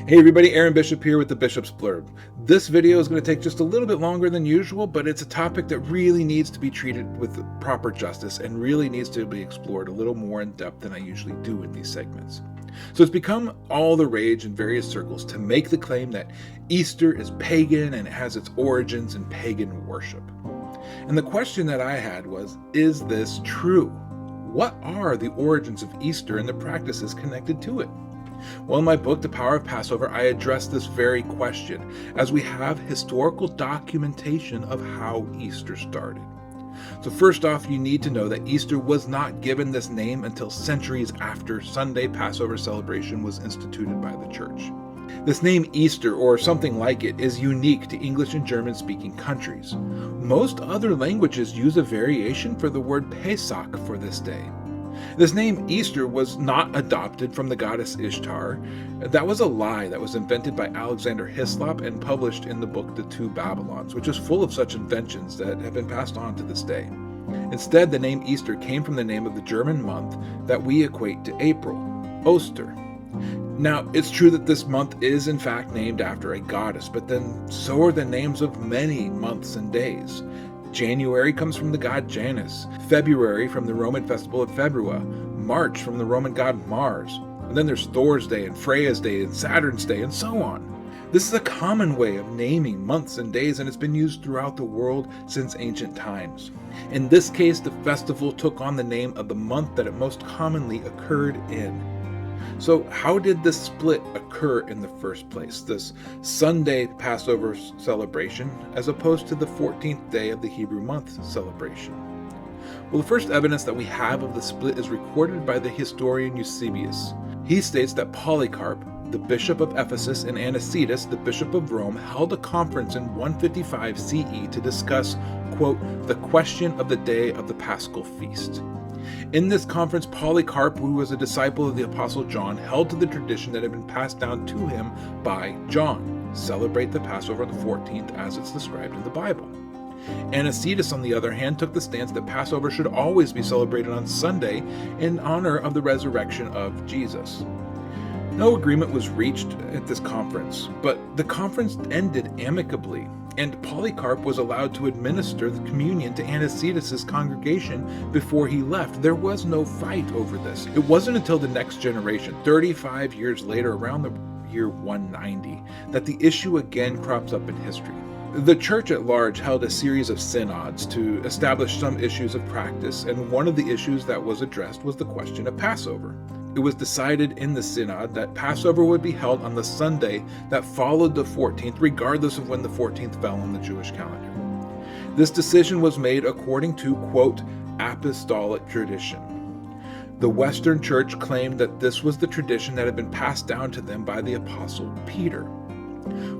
Hey everybody, Aaron Bishop here with the Bishop's Blurb. This video is going to take just a little bit longer than usual, but it's a topic that really needs to be treated with proper justice and really needs to be explored a little more in depth than I usually do in these segments. So it's become all the rage in various circles to make the claim that Easter is pagan and it has its origins in pagan worship. And the question that I had was, is this true? What are the origins of Easter and the practices connected to it? Well, in my book, The Power of Passover, I address this very question, as we have historical documentation of how Easter started. So first off, you need to know that Easter was not given this name until centuries after Sunday Passover celebration was instituted by the church. This name Easter, or something like it, is unique to English and German-speaking countries. Most other languages use a variation for the word Pesach for this day. This name Easter was not adopted from the goddess Ishtar. That was a lie that was invented by Alexander Hislop and published in the book The Two Babylons, which is full of such inventions that have been passed on to this day. Instead, the name Easter came from the name of the German month that we equate to April, Oster. Now, it's true that this month is in fact named after a goddess, but then so are the names of many months and days. January comes from the god Janus, February from the Roman festival of Februa, March from the Roman god Mars, and then there's Thor's Day and Freya's Day and Saturn's Day and so on. This is a common way of naming months and days, and it's been used throughout the world since ancient times. In this case, the festival took on the name of the month that it most commonly occurred in. So how did this split occur in the first place, this Sunday Passover celebration, as opposed to the 14th day of the Hebrew month celebration? Well, the first evidence that we have of the split is recorded by the historian Eusebius. He states that Polycarp, the bishop of Ephesus, and Anicetus, the bishop of Rome, held a conference in 155 CE to discuss, quote, the question of the day of the Paschal feast. In this conference, Polycarp, who was a disciple of the Apostle John, held to the tradition that had been passed down to him by John: celebrate the Passover on the 14th as it's described in the Bible. Anicetus, on the other hand, took the stance that Passover should always be celebrated on Sunday in honor of the resurrection of Jesus. No agreement was reached at this conference, but the conference ended amicably, and Polycarp was allowed to administer the communion to Anicetus' congregation before he left. There was no fight over this. It wasn't until the next generation, 35 years later, around the year 190, that the issue again crops up in history. The church at large held a series of synods to establish some issues of practice, and one of the issues that was addressed was the question of Passover. It was decided in the synod that Passover would be held on the Sunday that followed the 14th, regardless of when the 14th fell on the Jewish calendar. This decision was made according to, quote, apostolic tradition. The Western Church claimed that this was the tradition that had been passed down to them by the Apostle Peter.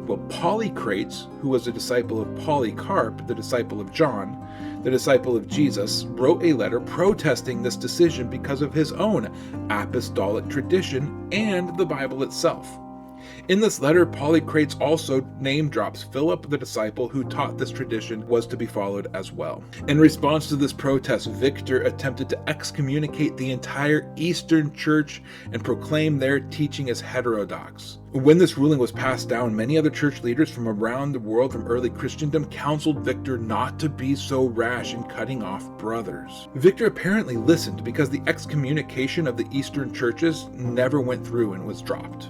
Well, Polycrates, who was a disciple of Polycarp, the disciple of John, the disciple of Jesus, wrote a letter protesting this decision because of his own apostolic tradition and the Bible itself. In this letter, Polycrates also name drops Philip, the disciple who taught this tradition was to be followed as well. In response to this protest, Victor attempted to excommunicate the entire Eastern Church and proclaim their teaching as heterodox. When this ruling was passed down, many other church leaders from around the world from early Christendom counseled Victor not to be so rash in cutting off brothers. Victor apparently listened because the excommunication of the Eastern churches never went through and was dropped.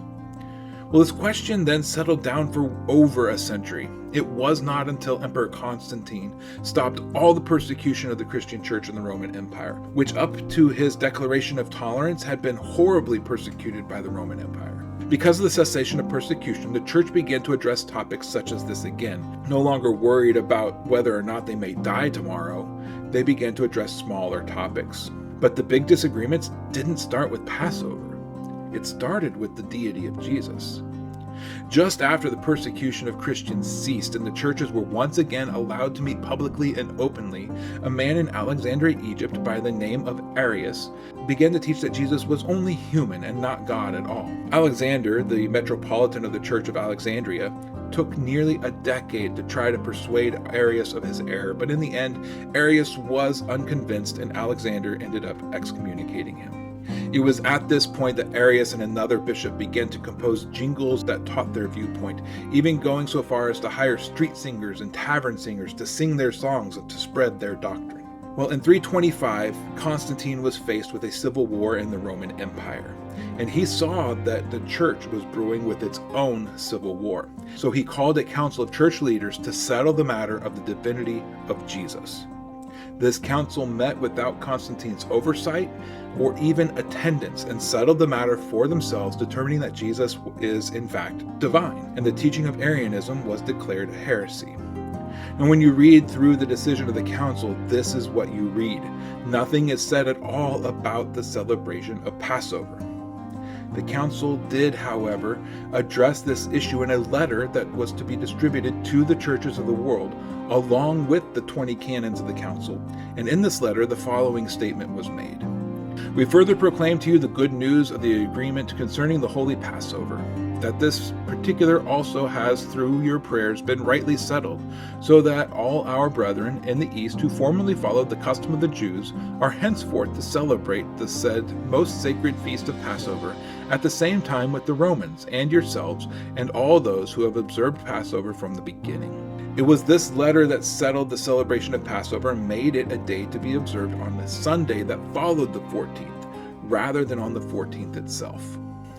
Well, this question then settled down for over a century. It was not until Emperor Constantine stopped all the persecution of the Christian church in the Roman Empire, which up to his declaration of tolerance had been horribly persecuted by the Roman Empire. Because of the cessation of persecution, the church began to address topics such as this again. No longer worried about whether or not they may die tomorrow, they began to address smaller topics. But the big disagreements didn't start with Passover. It started with the deity of Jesus. Just after the persecution of Christians ceased and the churches were once again allowed to meet publicly and openly, a man in Alexandria, Egypt, by the name of Arius, began to teach that Jesus was only human and not God at all. Alexander, the metropolitan of the Church of Alexandria, took nearly a decade to try to persuade Arius of his error, but in the end, Arius was unconvinced and Alexander ended up excommunicating him. It was at this point that Arius and another bishop began to compose jingles that taught their viewpoint, even going so far as to hire street singers and tavern singers to sing their songs and to spread their doctrine. Well, in 325, Constantine was faced with a civil war in the Roman Empire, and he saw that the church was brewing with its own civil war. So he called a council of church leaders to settle the matter of the divinity of Jesus. This council met without Constantine's oversight or even attendance and settled the matter for themselves, determining that Jesus is in fact divine, and the teaching of Arianism was declared a heresy. And when you read through the decision of the council, this is what you read. Nothing is said at all about the celebration of Passover. The council did, however, address this issue in a letter that was to be distributed to the churches of the world, along with the 20 canons of the council. And in this letter, the following statement was made. We further proclaim to you the good news of the agreement concerning the Holy Passover, that this particular also has through your prayers been rightly settled, so that all our brethren in the East who formerly followed the custom of the Jews are henceforth to celebrate the said most sacred feast of Passover at the same time with the Romans and yourselves and all those who have observed Passover from the beginning. It was this letter that settled the celebration of Passover and made it a day to be observed on the Sunday that followed the 14th, rather than on the 14th itself.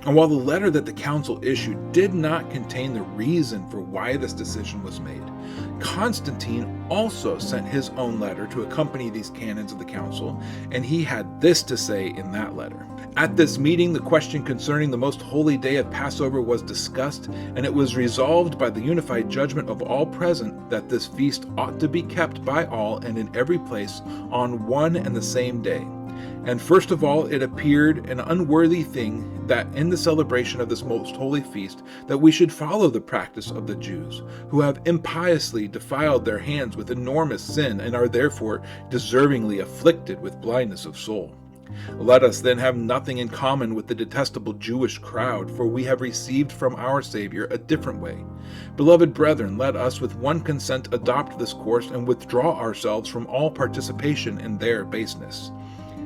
And while the letter that the council issued did not contain the reason for why this decision was made, Constantine also sent his own letter to accompany these canons of the council, and he had this to say in that letter. At this meeting, the question concerning the most holy day of Passover was discussed, and it was resolved by the unified judgment of all present that this feast ought to be kept by all and in every place on one and the same day. And first of all, it appeared an unworthy thing that in the celebration of this most holy feast, that we should follow the practice of the Jews, who have impiously defiled their hands with enormous sin and are therefore deservingly afflicted with blindness of soul. Let us then have nothing in common with the detestable Jewish crowd, for we have received from our Savior a different way. Beloved brethren, let us with one consent adopt this course and withdraw ourselves from all participation in their baseness.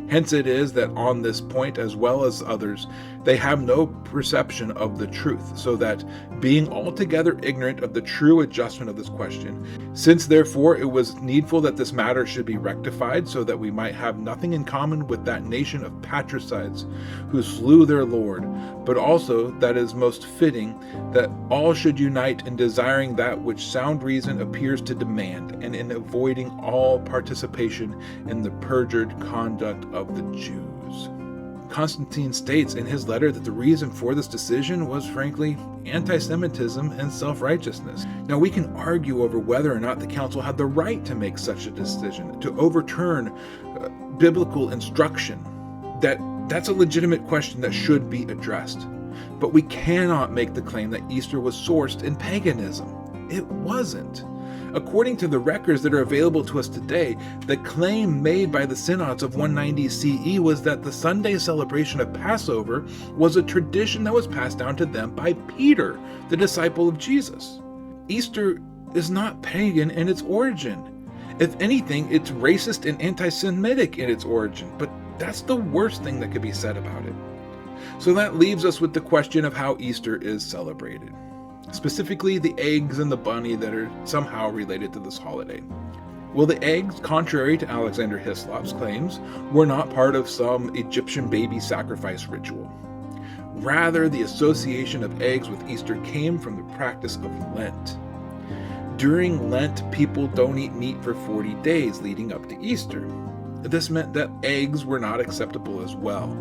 Hence it is that on this point, as well as others, they have no perception of the truth, so that, being altogether ignorant of the true adjustment of this question, since therefore it was needful that this matter should be rectified, so that we might have nothing in common with that nation of patricides who slew their Lord, but also that it is most fitting that all should unite in desiring that which sound reason appears to demand, and in avoiding all participation in the perjured conduct of the Jews. Constantine states in his letter that the reason for this decision was, frankly, anti-Semitism and self-righteousness. Now, we can argue over whether or not the council had the right to make such a decision, to overturn biblical instruction. That's a legitimate question that should be addressed. But we cannot make the claim that Easter was sourced in paganism. It wasn't. According to the records that are available to us today, the claim made by the synods of 190 CE was that the Sunday celebration of Passover was a tradition that was passed down to them by Peter, the disciple of Jesus. Easter is not pagan in its origin. If anything, it's racist and anti-Semitic in its origin, but that's the worst thing that could be said about it. So that leaves us with the question of how Easter is celebrated. Specifically, the eggs and the bunny that are somehow related to this holiday. Well, the eggs, contrary to Alexander Hislop's claims, were not part of some Egyptian baby sacrifice ritual. Rather, the association of eggs with Easter came from the practice of Lent. During Lent, people don't eat meat for 40 days leading up to Easter. This meant that eggs were not acceptable as well.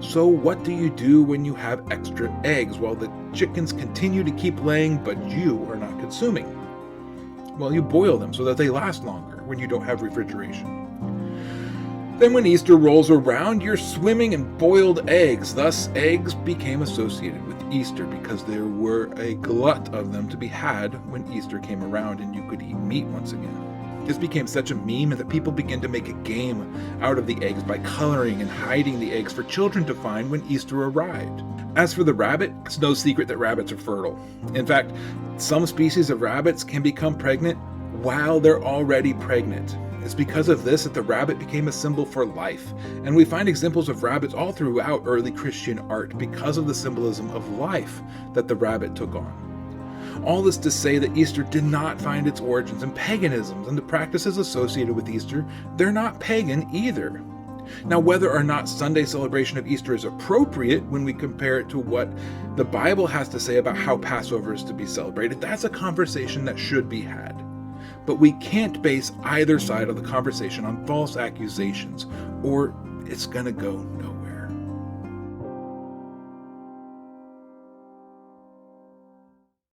So what do you do when you have extra eggs while the chickens continue to keep laying but you are not consuming? Well, you boil them so that they last longer when you don't have refrigeration. Then when Easter rolls around, you're swimming in boiled eggs. Thus, eggs became associated with Easter because there were a glut of them to be had when Easter came around and you could eat meat once again. This became such a meme that people began to make a game out of the eggs by coloring and hiding the eggs for children to find when Easter arrived. As for the rabbit, it's no secret that rabbits are fertile. In fact, some species of rabbits can become pregnant while they're already pregnant. It's because of this that the rabbit became a symbol for life, and we find examples of rabbits all throughout early Christian art because of the symbolism of life that the rabbit took on. All this to say that Easter did not find its origins in paganism, and the practices associated with Easter, they're not pagan either. Now, whether or not Sunday celebration of Easter is appropriate when we compare it to what the Bible has to say about how Passover is to be celebrated, that's a conversation that should be had. But we can't base either side of the conversation on false accusations, or it's going to go nowhere.